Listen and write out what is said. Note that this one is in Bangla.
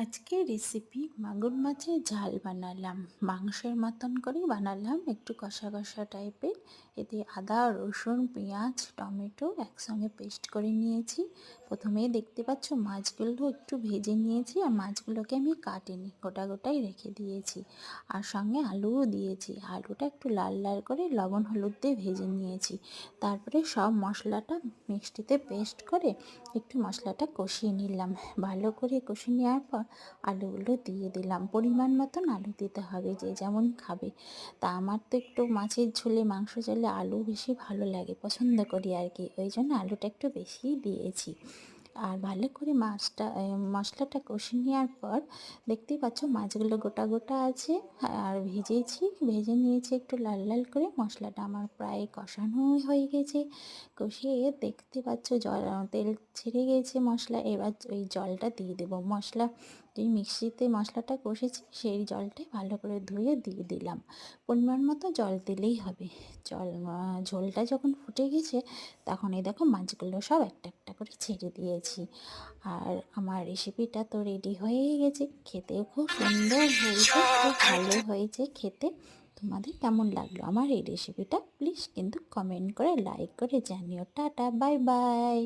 আজকে রেসিপি মাগুর মাছের ঝাল বানালাম। মাংসের মতন করেই বানালাম, একটু কষা কষা টাইপের। এতে আদা, রসুন, পেঁয়াজ, টমেটো একসঙ্গে পেস্ট করে নিয়েছি। প্রথমেই দেখতে পাচ্ছ মাছগুলো একটু ভেজে নিয়েছি, আর মাছগুলোকে আমি কাটিনি, গোটা গোটাই রেখে দিয়েছি। আর সঙ্গে আলুও দিয়েছি। আলুটা একটু লাল লাল করে লবণ হলুদ দিয়ে ভেজে নিয়েছি। তারপরে সব মশলাটা মিক্সিতে পেস্ট করে একটু মশলাটা কষিয়ে নিলাম। ভালো করে কষিয়ে নেওয়ার পর আলুগুলো দিয়ে দিলাম। পরিমাণ মতন আলু দিতে হবে, যে যেমন খাবে। তা আমার তো একটু মাছের ঝোলে, মাংস ঝোলে আলু বেশি ভালো লাগে, পছন্দ করি আর কি, ওই জন্য আলুটা একটু বেশিই দিয়েছি। আর ভালো করে মশলাটা কষিয়ে নেওয়ার পর দেখতেই পাচ্ছ মাছগুলো গোটা গোটা আছে। আর ভেজে নিয়েছি একটু লাল লাল করে। মশলাটা আমার প্রায় কষানো হয়ে গেছে। কষিয়ে দেখতে পাচ্ছ তেল ছেড়ে গেছে মশলা। এবার ওই জলটা দিয়ে দেবো। যেই মিক্সিতে মশলাটা কষেছি সেই জলটাই ভালো করে ধুয়ে দিয়ে দিলাম। পরিমাণ মতো জল দিলেই হবে। ঝোলটা যখন ফুটে গেছে তখন এই দেখো মাছগুলো সব একটা একটা করে ছেড়ে দিয়েছি। আর আমার রেসিপিটা তো রেডি হয়েই গেছে। খেতেও খুব সুন্দর হয়েছে, খুব ভালো হয়েছে খেতে। তোমাদের কেমন লাগলো আমার এই রেসিপিটা প্লিজ কিন্তু কমেন্ট করে লাইক করে জানিও। Tata, bye bye.